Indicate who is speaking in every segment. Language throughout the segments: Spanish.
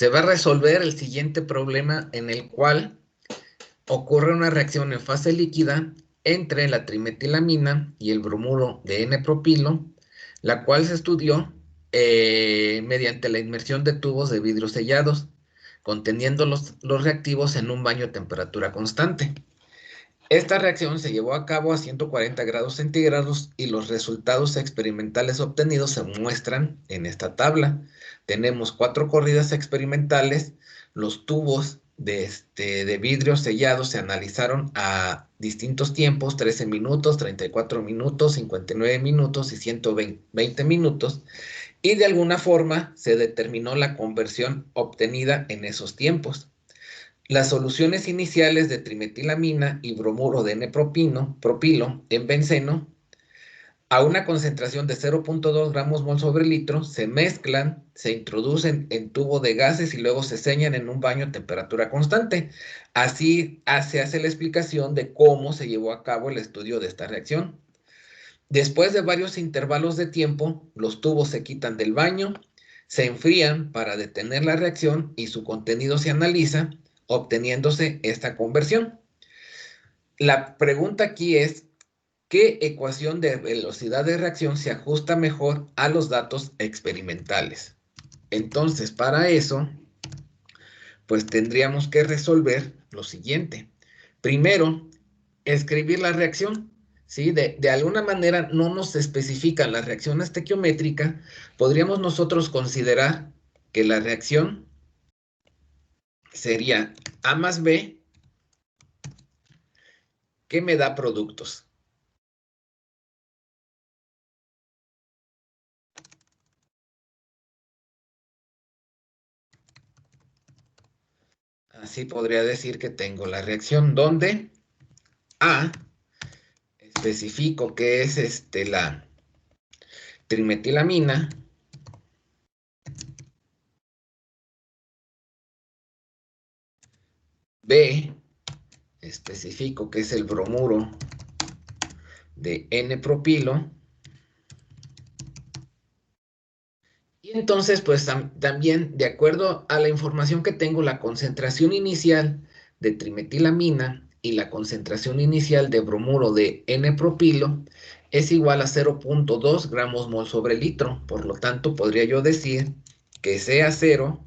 Speaker 1: se va a resolver el siguiente problema en el cual ocurre una reacción en fase líquida entre la trimetilamina y el bromuro de N-propilo, la cual se estudió mediante la inmersión de tubos de vidrio sellados, conteniendo los reactivos en un baño a temperatura constante. Esta reacción se llevó a cabo a 140 grados centígrados y los resultados experimentales obtenidos se muestran en esta tabla. Tenemos 4 corridas experimentales, los tubos de vidrio sellado se analizaron a distintos tiempos, 13 minutos, 34 minutos, 59 minutos y 120 minutos, y de alguna forma se determinó la conversión obtenida en esos tiempos. Las soluciones iniciales de trimetilamina y bromuro de N-propilo en benceno a una concentración de 0.2 gramos mol sobre litro se mezclan, se introducen en tubo de gases y luego se sellan en un baño a temperatura constante. Así se hace la explicación de cómo se llevó a cabo el estudio de esta reacción. Después de varios intervalos de tiempo, los tubos se quitan del baño, se enfrían para detener la reacción y su contenido se analiza, obteniéndose esta conversión. La pregunta aquí es, ¿qué ecuación de velocidad de reacción se ajusta mejor a los datos experimentales? Entonces, para eso, pues tendríamos que resolver lo siguiente. Primero, escribir la reacción. ¿Sí? De alguna manera no nos especifican la reacción estequiométrica. Podríamos nosotros considerar que la reacción sería A más B, que me da productos. Así podría decir que tengo la reacción donde A, especifico que es la trimetilamina, B, especifico que es el bromuro de N-propilo, y entonces pues también de acuerdo a la información que tengo, la concentración inicial de trimetilamina y la concentración inicial de bromuro de N-propilo es igual a 0.2 gramos mol sobre litro. Por lo tanto, podría yo decir que CA0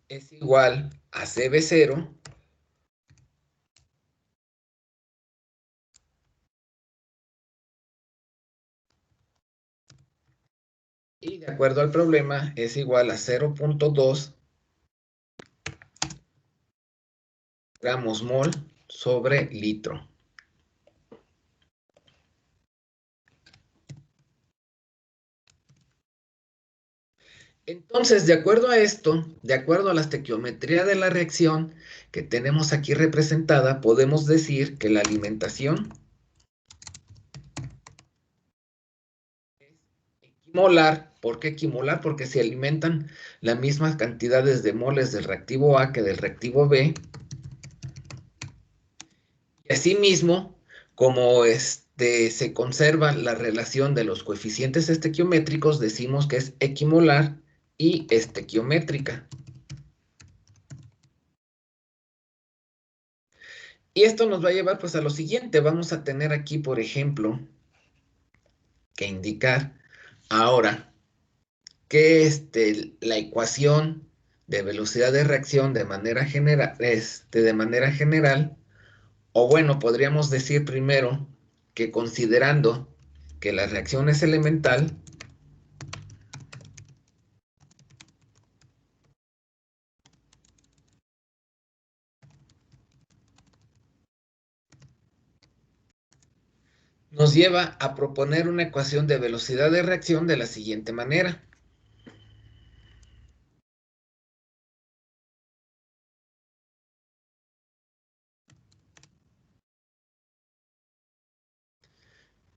Speaker 1: es igual a CB0 y de acuerdo al problema es igual a 0.2 gramos mol sobre litro. Entonces, de acuerdo a esto, de acuerdo a la estequiometría de la reacción que tenemos aquí representada, podemos decir que la alimentación es equimolar. ¿Por qué equimolar? Porque se alimentan las mismas cantidades de moles del reactivo A que del reactivo B. Y asimismo, como se conserva la relación de los coeficientes estequiométricos, decimos que es equimolar y estequiométrica. Y esto nos va a llevar pues a lo siguiente. Vamos a tener aquí, por ejemplo, que indicar ahora que la ecuación de velocidad de reacción de manera general, o bueno, podríamos decir primero que considerando que la reacción es elemental, nos lleva a proponer una ecuación de velocidad de reacción de la siguiente manera.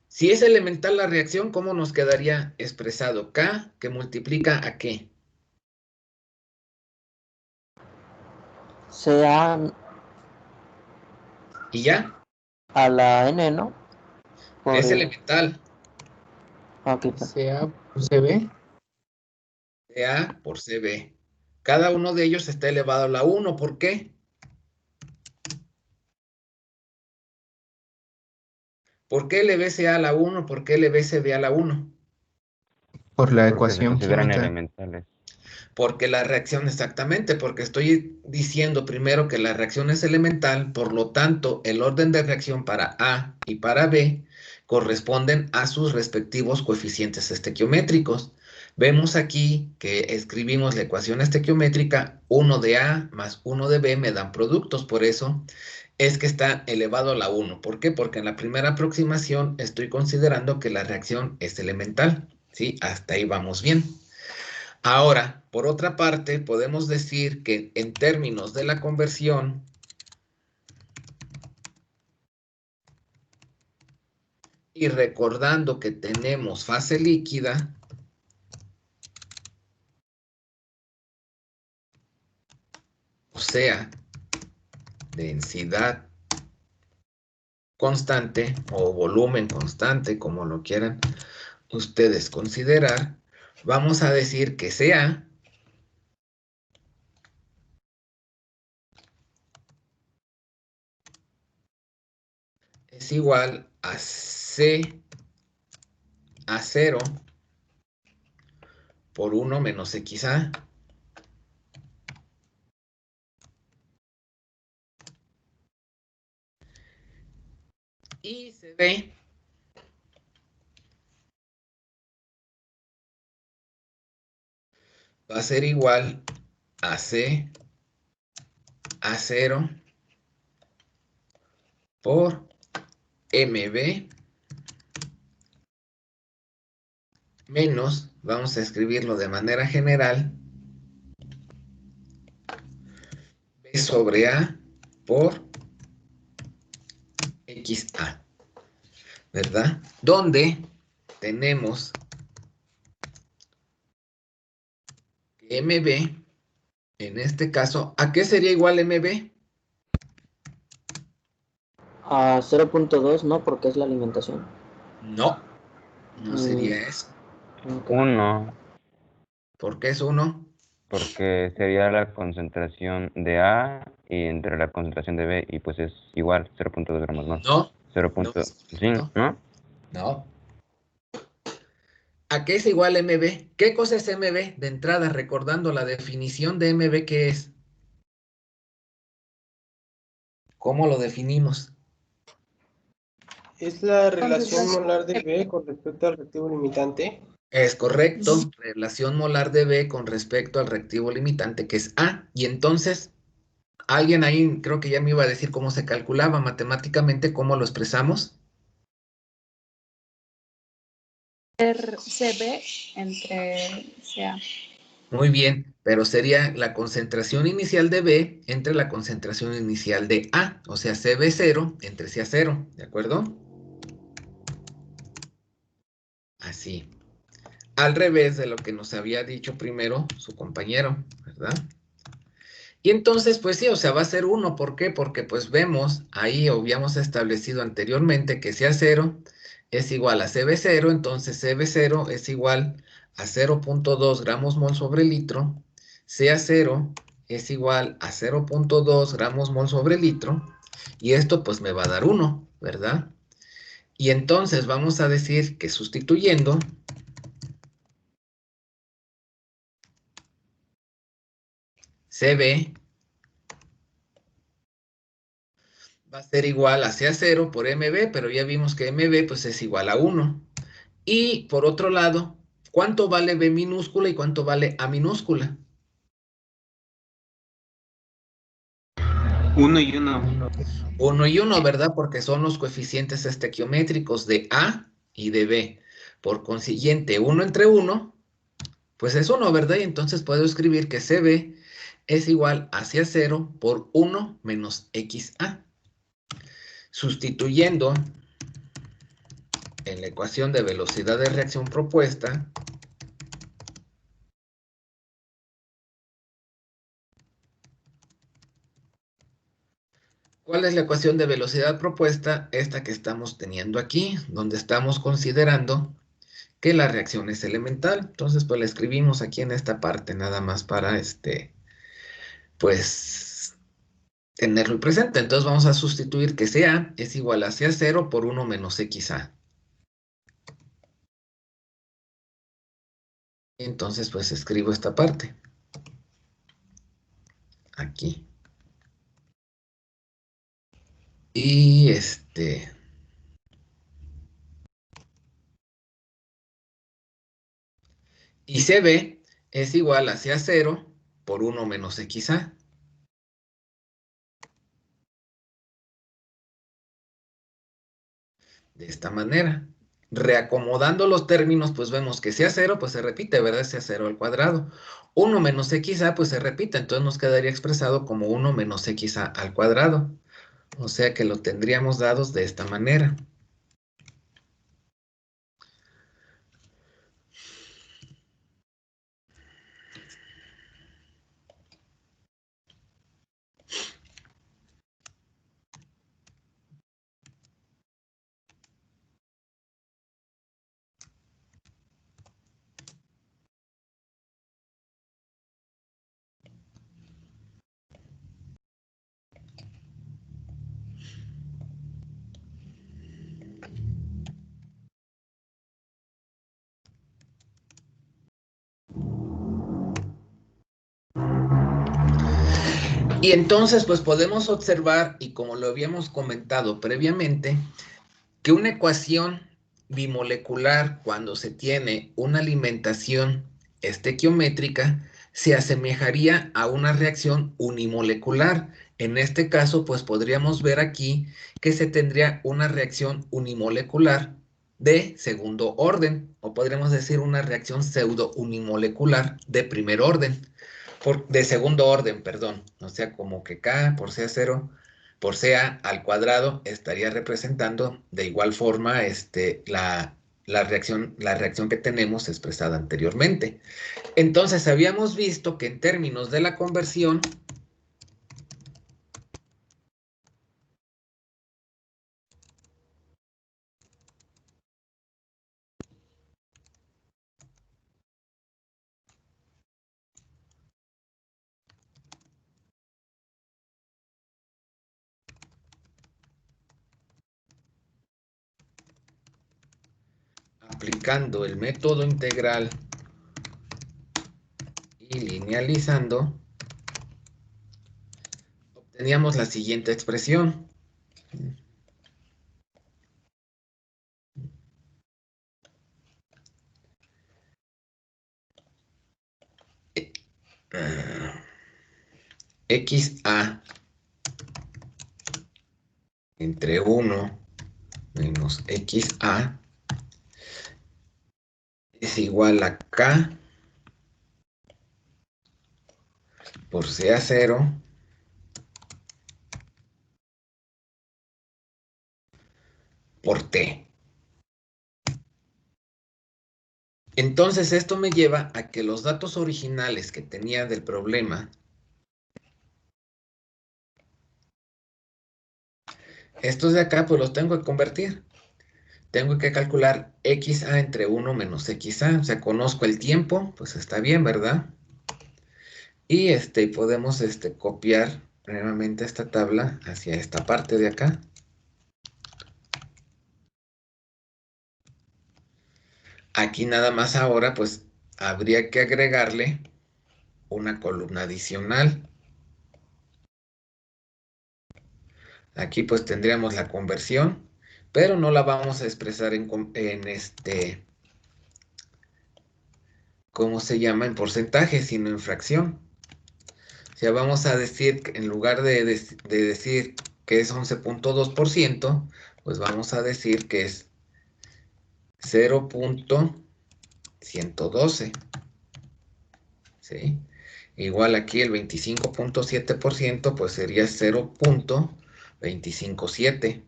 Speaker 1: Si es elemental la reacción, ¿cómo nos quedaría expresado? K, que multiplica a qué.
Speaker 2: Sea
Speaker 1: ¿Y ya?
Speaker 2: A la N, ¿no?
Speaker 1: Es elemental.
Speaker 2: Ok,
Speaker 3: CA por CB.
Speaker 1: CA por CB. Cada uno de ellos está elevado a la 1. ¿Por qué? ¿Por qué LBCA a la 1? ¿Por qué LBCB a la 1?
Speaker 3: Por la
Speaker 4: Porque se
Speaker 3: ecuación
Speaker 4: consideran
Speaker 3: química.
Speaker 4: elementales.
Speaker 1: Porque la reacción, exactamente, porque estoy diciendo primero que la reacción es elemental, por lo tanto, el orden de reacción para A y para B corresponden a sus respectivos coeficientes estequiométricos. Vemos aquí que escribimos la ecuación estequiométrica, 1 de A más 1 de B me dan productos, por eso es que está elevado a la 1. ¿Por qué? Porque en la primera aproximación estoy considerando que la reacción es elemental, ¿sí? Hasta ahí vamos bien. Ahora, por otra parte, podemos decir que en términos de la conversión, y recordando que tenemos fase líquida, o sea, densidad constante o volumen constante, como lo quieran ustedes considerar, vamos a decir que CA es igual a C a 0 por 1 menos XA. Y CB va a ser igual a C a 0 por MB menos, vamos a escribirlo de manera general, B sobre A por XA, ¿verdad? Donde tenemos que MB, en este caso, ¿a qué sería igual MB?
Speaker 2: a 0.2, ¿no? Porque es la alimentación.
Speaker 1: No, no sería eso.
Speaker 2: Ok.
Speaker 4: 1,
Speaker 1: ¿Por qué es 1?
Speaker 4: porque sería la concentración de A y entre la concentración de B, y pues es igual, 0.2 gramos más.
Speaker 1: No,
Speaker 4: 0.
Speaker 1: no es
Speaker 4: Sí,
Speaker 1: correcto.
Speaker 4: ¿no?
Speaker 1: No. ¿A qué es igual MB? ¿Qué cosa es MB? De entrada, recordando la definición de MB, ¿qué es? ¿Cómo lo definimos?
Speaker 5: Es la relación molar de B con respecto al reactivo limitante.
Speaker 1: Es correcto, relación molar de B con respecto al reactivo limitante, que es A. Y entonces, alguien ahí creo que ya me iba a decir cómo se calculaba matemáticamente, cómo lo expresamos.
Speaker 6: CB entre CA.
Speaker 1: Muy bien, pero sería la concentración inicial de B entre la concentración inicial de A, o sea, CB0 entre CA0, ¿de acuerdo? Así. Al revés de lo que nos había dicho primero su compañero, ¿verdad? Y entonces, pues sí, o sea, va a ser 1. ¿Por qué? Porque pues vemos, ahí habíamos establecido anteriormente que CA0 es igual a CB0, entonces CB0 es igual a 0.2 gramos mol sobre litro, CA0 es igual a 0.2 gramos mol sobre litro, y esto pues me va a dar 1, ¿verdad? Y entonces vamos a decir que sustituyendo, CB va a ser igual a CA0 por MB, pero ya vimos que MB pues es igual a 1. Y por otro lado, ¿cuánto vale B minúscula y cuánto vale A minúscula?
Speaker 5: 1 y 1.
Speaker 1: 1 y 1, ¿verdad? Porque son los coeficientes estequiométricos de A y de B. Por consiguiente, 1 entre 1, pues es 1, ¿verdad? Y entonces puedo escribir que CB es igual a CA0 por 1 menos XA. Sustituyendo en la ecuación de velocidad de reacción propuesta, ¿Cuál es la ecuación de velocidad propuesta? Esta que estamos teniendo aquí, donde estamos considerando que la reacción es elemental. Entonces, pues la escribimos aquí en esta parte, nada más para, pues, tenerlo presente. Entonces, vamos a sustituir que CA es igual a CA0 por 1 menos XA. Entonces, pues, escribo esta parte. Aquí. Y y CB es igual a CA0 por 1 menos XA. De esta manera. Reacomodando los términos, pues vemos que CA0, pues se repite, ¿verdad? CA0 al cuadrado. 1 menos XA, pues se repite, entonces nos quedaría expresado como 1 menos XA al cuadrado. O sea que lo tendríamos dados de esta manera. Y entonces, pues podemos observar, y como lo habíamos comentado previamente, que una ecuación bimolecular, cuando se tiene una alimentación estequiométrica, se asemejaría a una reacción unimolecular. En este caso, pues podríamos ver aquí que se tendría una reacción unimolecular de segundo orden, o podríamos decir una reacción pseudo unimolecular de primer orden. De segundo orden, perdón, o sea, como que K por CA0 por CA al cuadrado estaría representando de igual forma la reacción que tenemos expresada anteriormente. Entonces, habíamos visto que en términos de la conversión, aplicando el método integral y linealizando, obteníamos la siguiente expresión. XA entre 1 menos XA es igual a K por CA0 por T. Entonces esto me lleva a que los datos originales que tenía del problema, estos de acá pues los tengo que convertir. Tengo que calcular XA entre 1 menos XA, o sea, conozco el tiempo, pues está bien, ¿verdad? Y podemos copiar nuevamente esta tabla hacia esta parte de acá. Aquí nada más ahora pues habría que agregarle una columna adicional. Aquí pues tendríamos la conversión, pero no la vamos a expresar ¿cómo se llama? En porcentaje, sino en fracción. O sea, vamos a decir, en lugar de decir que es 11.2%, pues vamos a decir que es 0.112. ¿Sí? Igual aquí el 25.7%, pues sería 0.257.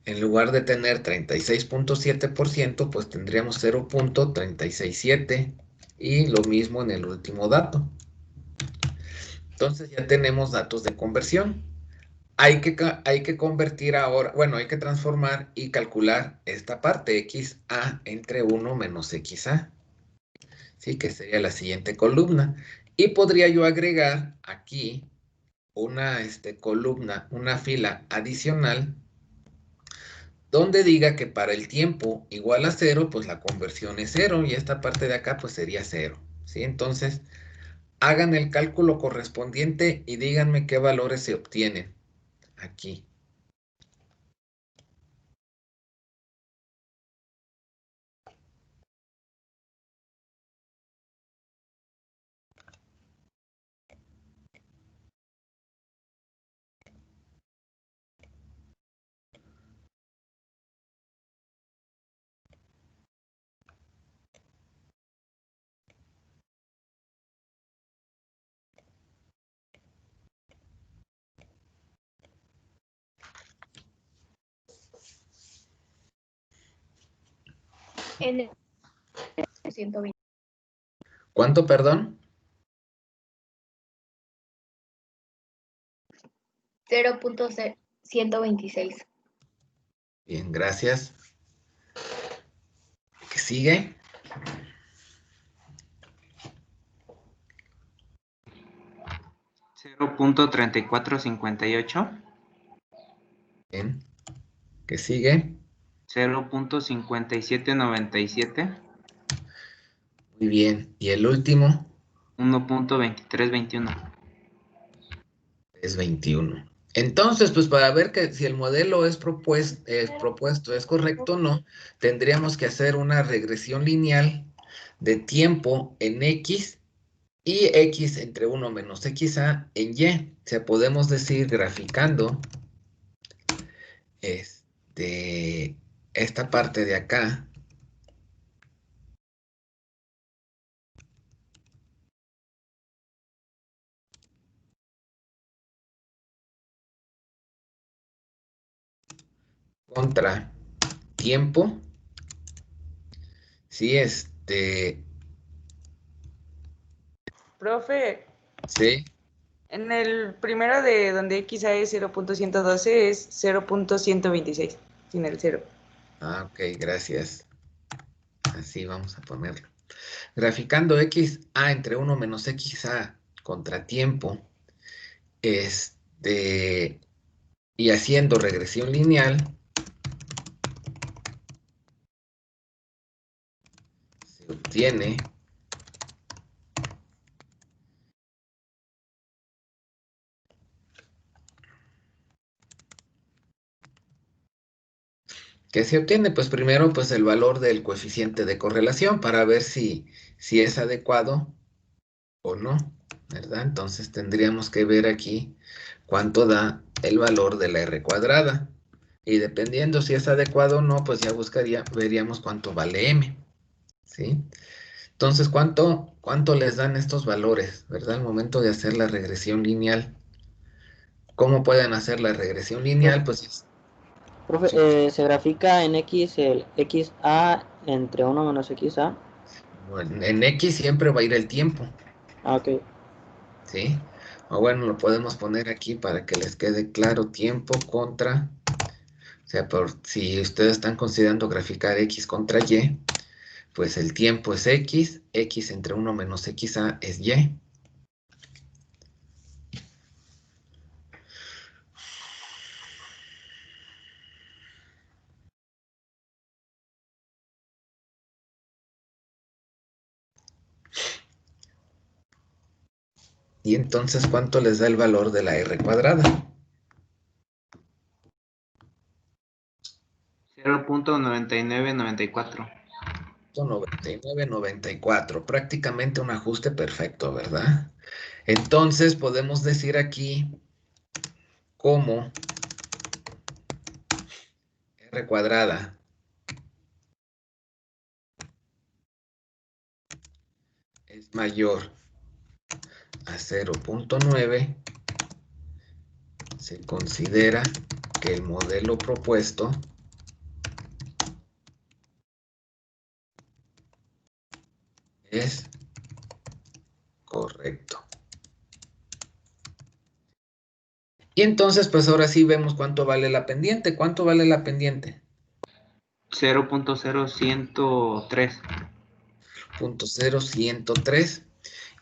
Speaker 1: En lugar de tener 36.7%, pues tendríamos 0.367. Y lo mismo en el último dato. Entonces ya tenemos datos de conversión. hay que convertir ahora, bueno, hay que transformar y calcular esta parte, XA entre 1 menos XA. Sí, que sería la siguiente columna. Y podría yo agregar aquí una columna, una fila adicional, donde diga que para el tiempo igual a 0, pues la conversión es 0, y esta parte de acá pues sería 0. ¿Sí? Entonces, hagan el cálculo correspondiente y díganme qué valores se obtienen aquí.
Speaker 6: En el 120.
Speaker 1: ¿Cuánto, perdón?
Speaker 6: 0.126.
Speaker 1: Bien, gracias. ¿Qué sigue?
Speaker 7: .3458.
Speaker 1: Bien. ¿Qué sigue?
Speaker 7: 0.5797.
Speaker 1: Muy bien. ¿Y el último?
Speaker 7: 1.2321.
Speaker 1: Es 21. Entonces, pues para ver que si el modelo es propuesto, es correcto o no, tendríamos que hacer una regresión lineal de tiempo en X y X entre 1 menos XA en Y. O sea, podemos decir graficando esta parte de acá contra tiempo. Sí,
Speaker 8: Profe,
Speaker 1: sí.
Speaker 8: en el primero de donde XA es 0.112 es 0.126, sin el 0.
Speaker 1: Ah, ok, gracias. Así vamos a ponerlo. Graficando XA entre 1 menos XA contra tiempo, y haciendo regresión lineal, se obtiene ¿qué se obtiene? Pues primero, pues el valor del coeficiente de correlación para ver si es adecuado o no, ¿verdad? Entonces tendríamos que ver aquí cuánto da el valor de la R cuadrada. Y dependiendo si es adecuado o no, pues ya veríamos cuánto vale M, ¿sí? Entonces, ¿cuánto les dan estos valores, verdad? Al momento de hacer la regresión lineal. ¿Cómo pueden hacer la regresión lineal? Pues
Speaker 2: Profe,
Speaker 1: sí,
Speaker 2: se grafica en X el XA entre 1 menos XA.
Speaker 1: en X siempre va a ir el tiempo,
Speaker 2: Ah, ok.
Speaker 1: ¿sí? O bueno, lo podemos poner aquí para que les quede claro, tiempo contra, o sea, si ustedes están considerando graficar X contra Y, pues el tiempo es X, X entre 1 menos XA es Y. Y entonces, ¿cuánto les da el valor de la R cuadrada?
Speaker 7: 0.9994.
Speaker 1: 99,94, prácticamente un ajuste perfecto, ¿verdad? Entonces podemos decir aquí como R cuadrada es mayor a 0.9, se considera que el modelo propuesto es correcto. Y entonces, pues ahora sí vemos cuánto vale la pendiente. ¿Cuánto vale la pendiente?
Speaker 3: 0.0103.
Speaker 1: 0.0103.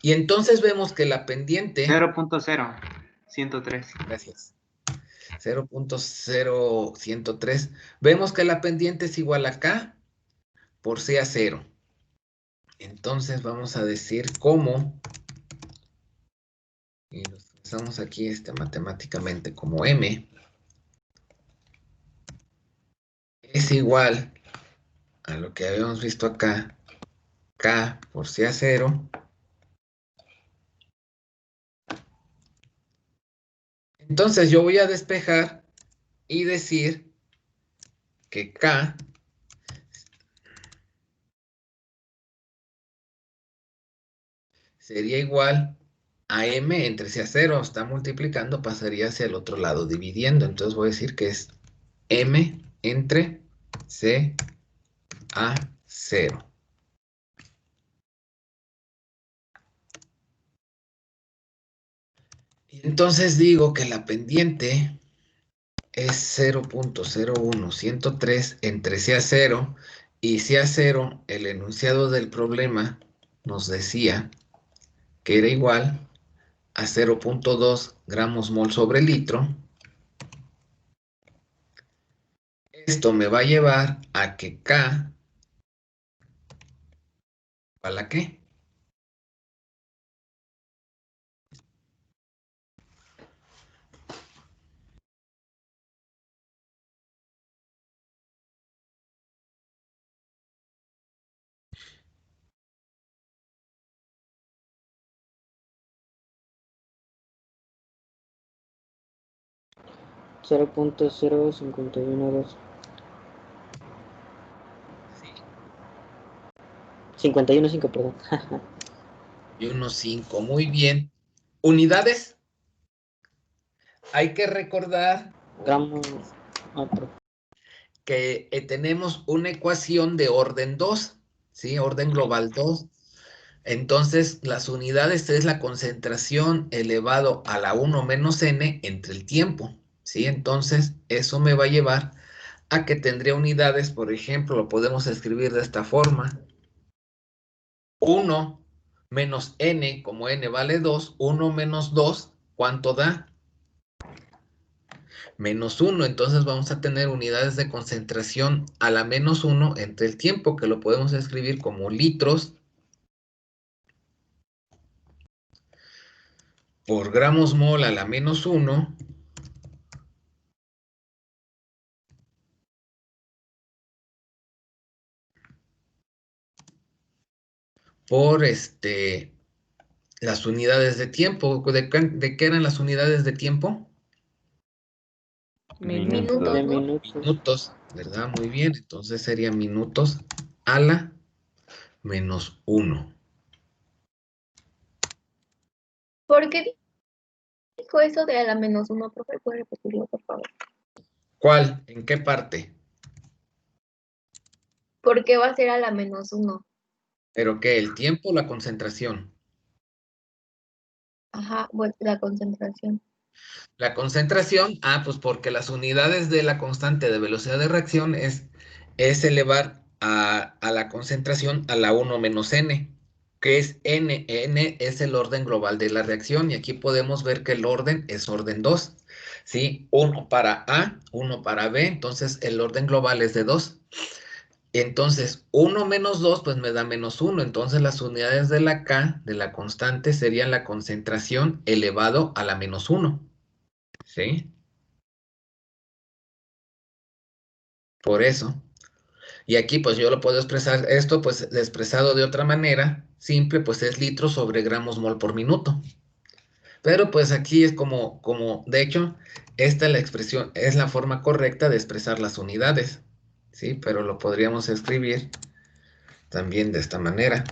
Speaker 1: Y entonces vemos que la pendiente...
Speaker 3: 0.0103.
Speaker 1: Gracias. 0.0103. Vemos que la pendiente es igual a K por C a 0. Entonces vamos a decir cómo, y lo expresamos aquí matemáticamente como M es igual a lo que habíamos visto acá, K por C a 0. Entonces yo voy a despejar y decir que K sería igual a M entre C a 0. Está multiplicando, pasaría hacia el otro lado dividiendo. Entonces voy a decir que es M entre C a 0. Y entonces digo que la pendiente es 0.01103 entre C a 0 y C a 0, el enunciado del problema nos decía que era igual a 0.2 gramos mol sobre litro. Esto me va a llevar a que K, ¿a la qué?
Speaker 2: $0.0512.
Speaker 1: Sí.
Speaker 2: 51.5, perdón.
Speaker 1: Y 1.5, muy bien. Unidades. Hay que recordar
Speaker 2: Gramos. Otro.
Speaker 1: que tenemos una ecuación de orden 2, ¿sí? Orden global 2. Entonces, las unidades es la concentración elevado a la 1 menos n entre el tiempo, ¿sí? Entonces, eso me va a llevar a que tendría unidades, por ejemplo, lo podemos escribir de esta forma. 1 menos n, como n vale 2, 1 menos 2, ¿cuánto da? Menos 1, entonces vamos a tener unidades de concentración a la menos 1 entre el tiempo, que lo podemos escribir como litros por gramos mol a la menos 1 por las unidades de tiempo. ¿De qué eran las unidades de tiempo?
Speaker 8: Minutos.
Speaker 2: De
Speaker 6: ¿no?
Speaker 2: minutos.
Speaker 1: Minutos, ¿verdad? Muy bien, entonces serían minutos a la menos 1.
Speaker 6: ¿Por qué dijo eso de a la menos uno, profe? ¿Puede repetirlo, por favor?
Speaker 1: ¿Cuál? ¿En qué parte?
Speaker 6: ¿Por qué va a ser a la menos uno?
Speaker 1: ¿Pero qué? ¿El tiempo o la concentración?
Speaker 6: Ajá, bueno, la concentración.
Speaker 1: La concentración, pues porque las unidades de la constante de velocidad de reacción es elevar a la concentración a la 1 menos n, que es n. N es el orden global de la reacción y aquí podemos ver que el orden es orden 2, ¿sí? 1 para A, 1 para B, entonces el orden global es de 2. Entonces, 1 menos 2, pues me da menos 1. Entonces, las unidades de la K, de la constante, serían la concentración elevado a la menos 1. ¿Sí? Por eso. Y aquí, pues yo lo puedo expresar, esto, pues expresado de otra manera, simple, pues es litros sobre gramos mol por minuto. Pero pues aquí es de hecho, esta es la expresión, es la forma correcta de expresar las unidades. ¿Sí? Pero lo podríamos escribir también de esta manera.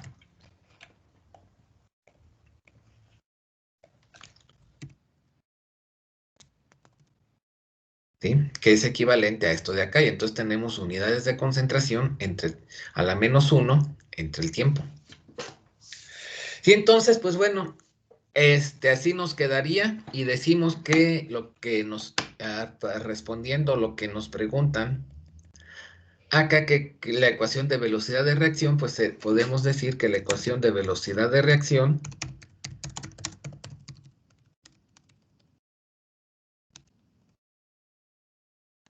Speaker 1: ¿Sí? Que es equivalente a esto de acá. Y entonces tenemos unidades de concentración a la menos 1 entre el tiempo. Y entonces, pues bueno, Así nos quedaría y decimos que lo que nos, respondiendo lo que nos preguntan, acá que la ecuación de velocidad de reacción, pues podemos decir que la ecuación de velocidad de reacción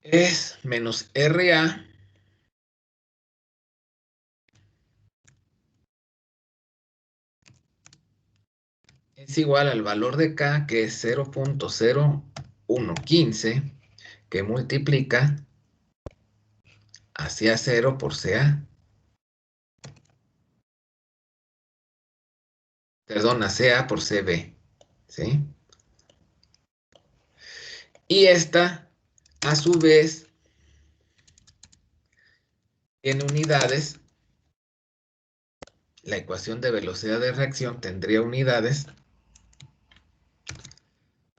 Speaker 1: es menos RA es igual al valor de K, que es 0.0115, que multiplica hacia 0 por CA. Perdón, CA por CB, ¿sí? Y esta, a su vez, tiene unidades. La ecuación de velocidad de reacción tendría unidades.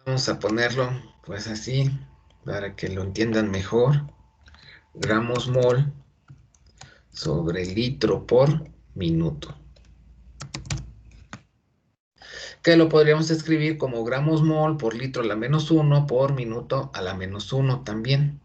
Speaker 1: Vamos a ponerlo, pues así, para que lo entiendan mejor. Gramos mol sobre litro por minuto. Que lo podríamos escribir como gramos mol por litro a la menos 1 por minuto a la menos 1 también.